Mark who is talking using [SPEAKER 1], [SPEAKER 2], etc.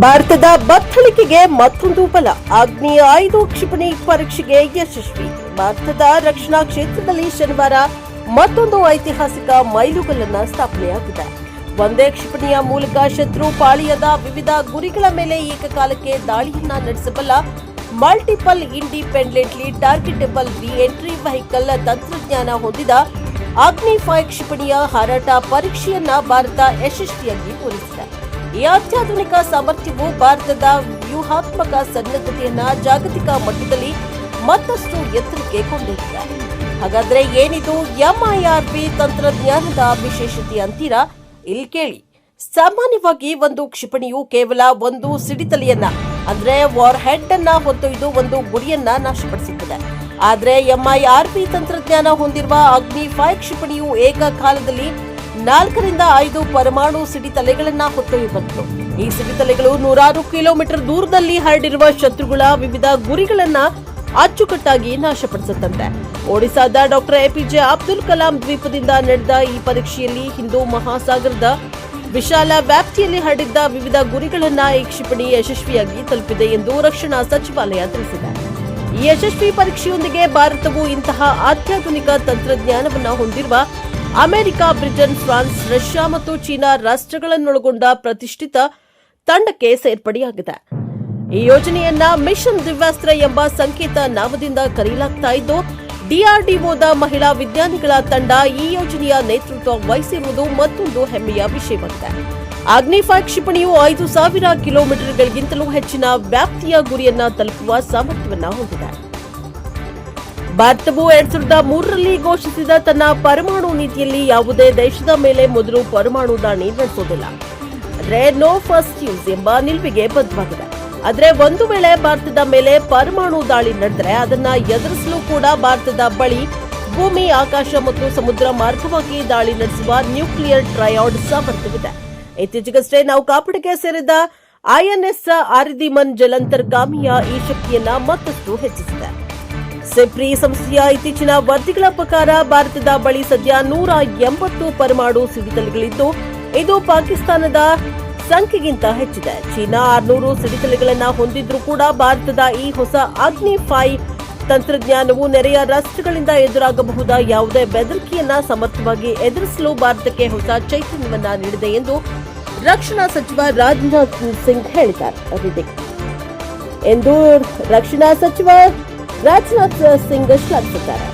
[SPEAKER 1] ಭಾರತದ ಬತ್ತಳಿಕೆಗೆ ಮತ್ತೊಂದು ಬಲ. ಅಗ್ನಿ 5 ಕ್ಷಿಪಣಿ ಪರೀಕ್ಷೆಗೆ ಯಶಸ್ವಿ. ಭಾರತದ ರಕ್ಷಣಾ ಕ್ಷೇತ್ರದಲ್ಲಿ ಶನಿವಾರ ಮತ್ತೊಂದು ಐತಿಹಾಸಿಕ ಮೈಲುಗಲ್ಲನ್ನು ಸ್ಥಾಪನೆಯಾಗಿದೆ. ಒಂದೇ ಕ್ಷಿಪಣಿಯ ಮೂಲಕ ಶತ್ರು ಪಾಳಿಯದ ವಿವಿಧ ಗುರಿಗಳ ಮೇಲೆ ಏಕಕಾಲಕ್ಕೆ ದಾಳಿಯನ್ನ ನಡೆಸಬಲ್ಲ ಮಲ್ಟಿಪಲ್ ಇಂಡಿಪೆಂಡೆಂಟ್ಲಿ ಟಾರ್ಗೆಟಬಲ್ ರಿ-ಎಂಟ್ರಿ ವೆಹಿಕಲ್ ತಂತ್ರಜ್ಞಾನ ಹೊಂದಿದ ಅಗ್ನಿ 5 ಕ್ಷಿಪಣಿಯ ಹಾರಾಟ ಪರೀಕ್ಷೆಯನ್ನ ಭಾರತ ಯಶಸ್ವಿಯಾಗಿ ಪೂರೈಸಿದೆ. ಈ ಅತ್ಯಾಧುನಿಕ ಸಾಮರ್ಥ್ಯವು ಭಾರತದ ವ್ಯೂಹಾತ್ಮಕ ಸನ್ನದ್ಧತೆಯನ್ನ ಜಾಗತಿಕ ಮಟ್ಟದಲ್ಲಿ ಮತ್ತಷ್ಟು ಎತ್ತರಕ್ಕೆ ಕೊಂಡೊಯ್ದಿದೆ. ಹಾಗಾದ್ರೆ ಏನಿದು ಎಂಐಆರ್ಪಿ ತಂತ್ರಜ್ಞಾನದ ವಿಶೇಷತೆ ಅಂತೀರಾ? ಇಲ್ಲಿ ಕೇಳಿ. ಸಾಮಾನ್ಯವಾಗಿ ಒಂದು ಕ್ಷಿಪಣಿಯು ಕೇವಲ ಒಂದು ಸಿಡಿತಲೆಯನ್ನ ಅಂದ್ರೆ ವಾರ್ ಹೆಡ್ ಅನ್ನ ಹೊತ್ತೊಯ್ದು ಒಂದು ಗುರಿಯನ್ನ ನಾಶಪಡಿಸುತ್ತದೆ. ಆದ್ರೆ ಎಂಐಆರ್ಪಿ ತಂತ್ರಜ್ಞಾನ ಹೊಂದಿರುವ ಅಗ್ನಿ 5 ಕ್ಷಿಪಣಿಯು ಏಕಕಾಲದಲ್ಲಿ 4 ರಿಂದ 5 ಪರಮಾಣು ಸಿಡಿತಲೆಗಳನ್ನ ಹೊತ್ತೊಯ್ಯಬಲ್ಲದು. ಈ ಸಿಡಿತಲೆಗಳು 100 ಕಿಲೋಮೀಟರ್ ದೂರದಲ್ಲಿ ಹರಡಿರುವ ಶತ್ರುಗಳ ವಿವಿಧ ಗುರಿಗಳನ್ನ ಅಚ್ಚುಕಟ್ಟಾಗಿ ನಾಶಪಡಿಸುತ್ತಂತೆ. ಒಡಿಸಾದ ಡಾಕ್ಟರ್ ಎಪಿಜೆ ಅಬ್ದುಲ್ ಕಲಾಂ ದ್ವೀಪದಿಂದ ನಡೆದ ಈ ಪರೀಕ್ಷೆಯಲ್ಲಿ ಹಿಂದೂ ಮಹಾಸಾಗರದ ವಿಶಾಲ ವ್ಯಾಪ್ತಿಯಲ್ಲಿ ಹರಡಿದ್ದ ವಿವಿಧ ಗುರಿಗಳನ್ನ ಈ ಕ್ಷಿಪಣಿ ಯಶಸ್ವಿಯಾಗಿ ತಲುಪಿದೆ ಎಂದು ರಕ್ಷಣಾ ಸಚಿವಾಲಯ ತಿಳಿಸಿದೆ. ಈ ಯಶಸ್ವಿ ಪರೀಕ್ಷೆಯೊಂದಿಗೆ ಭಾರತವು ಇಂತಹ ಅತ್ಯಾಧುನಿಕ ತಂತ್ರಜ್ಞಾನವನ್ನು ಹೊಂದಿರುವ ಅಮೆರಿಕ, ಬ್ರಿಟನ್, ಫ್ರಾನ್ಸ್, ರಷ್ಯಾ ಮತ್ತು ಚೀನಾ ರಾಷ್ಟ್ರಗಳನ್ನೊಳಗೊಂಡ ಪ್ರತಿಷ್ಠಿತ ತಂಡಕ್ಕೆ ಸೇರ್ಪಡೆಯಾಗಿದೆ. ಈ ಯೋಜನೆಯನ್ನ ಮಿಷನ್ ದಿವ್ಯಾಸ್ತ್ರ ಎಂಬ ಸಂಕೇತ ನಾಮದಿಂದ ಕರೆಯಲಾಗ್ತಾ ಇದ್ದು, ಡಿಆರ್ಡಿಒದ ಮಹಿಳಾ ವಿಜ್ಞಾನಿಗಳ ತಂಡ ಈ ಯೋಜನೆಯ ನೇತೃತ್ವ ವಹಿಸಿರುವುದು ಮತ್ತೊಂದು ಹೆಮ್ಮೆಯ ವಿಷಯವಾಗಿದೆ. ಅಗ್ನಿ 5 ಕ್ಷಿಪಣಿಯು 5,000 ಕಿಲೋಮೀಟರ್ಗಳಿಗಿಂತಲೂ ಹೆಚ್ಚಿನ ವ್ಯಾಪ್ತಿಯ ಗುರಿಯನ್ನ ತಲುಪುವ ಸಾಮರ್ಥ್ಯವನ್ನ ಹೊಂದಿದೆ. ಭಾರತವು 2003ರಲ್ಲಿ ಘೋಷಿಸಿದ ತನ್ನ ಪರಮಾಣು ನೀತಿಯಲ್ಲಿ ಯಾವುದೇ ದೇಶದ ಮೇಲೆ ಮೊದಲು ಪರಮಾಣು ದಾಳಿ ನಡೆಸೋದಿಲ್ಲ, ಅಂದ್ರೆ ನೋ ಫಸ್ಟ್ ಯೂಸ್ ಎಂಬ ನಿಲುವಿಗೆ ಬದ್ಧವಾಗಿದೆ. ಆದರೆ ಒಂದು ವೇಳೆ ಭಾರತದ ಮೇಲೆ ಪರಮಾಣು ದಾಳಿ ನಡೆದರೆ ಅದನ್ನ ಎದುರಿಸಲು ಕೂಡ ಭಾರತದ ಬಳಿ ಭೂಮಿ, ಆಕಾಶ ಮತ್ತು ಸಮುದ್ರ ಮಾರ್ಗವಾಗಿ ದಾಳಿ ನಡೆಸುವ ನ್ಯೂಕ್ಲಿಯರ್ ಟ್ರಯಾಡ್ ಸಾಮರ್ಥ್ಯವಿದೆ. ಇತ್ತೀಚೆಗಷ್ಟೇ ನೌಕಾಪಡೆಗೆ ಸೇರಿದ ಐಎನ್ಎಸ್ ಆರಿದಿಮನ್ ಜಲಾಂತರ್ಗಾಮಿಯ ಈ ಶಕ್ತಿಯನ್ನ ಮತ್ತಷ್ಟು ಹೆಚ್ಚಿಸಿದೆ. ಸಿಪ್ರಿ ಸಂಸ್ಥೆಯ ಇತ್ತೀಚಿನ ವರದಿಗಳ ಪ್ರಕಾರ ಭಾರತದ ಬಳಿ ಸದ್ಯ 180 ಪರಮಾಣು ಸಿಡಿತಲೆಗಳಿದ್ದು, ಇದು ಪಾಕಿಸ್ತಾನದ ಸಂಖ್ಯೆಗಿಂತ ಹೆಚ್ಚಿದೆ. ಚೀನಾ 600 ಸಿಡಿತಲೆಗಳನ್ನು ಹೊಂದಿದ್ರೂ ಕೂಡ ಭಾರತದ ಈ ಹೊಸ ಅಗ್ನಿ 5 ತಂತ್ರಜ್ಞಾನವು ನೆರೆಯ ರಾಷ್ಟ್ರಗಳಿಂದ ಎದುರಾಗಬಹುದಾದ ಯಾವುದೇ ಬೆದರಿಕೆಯನ್ನ ಸಮರ್ಥವಾಗಿ ಎದುರಿಸಲು ಭಾರತಕ್ಕೆ ಹೊಸ ಚೈತನ್ಯವನ್ನ ನೀಡಿದೆ ಎಂದು ರಕ್ಷಣಾ ಸಚಿವ ರಾಜನಾಥ್ ಸಿಂಗ್ ಹೇಳಿದ್ದಾರೆ ಎಂದು ರಕ್ಷಣಾ ಸಚಿವ ರಾಜನಾಥ್ ಸಿಂಗ್ ಶ್ಲಾಘಿಸಿದ್ದಾರೆ.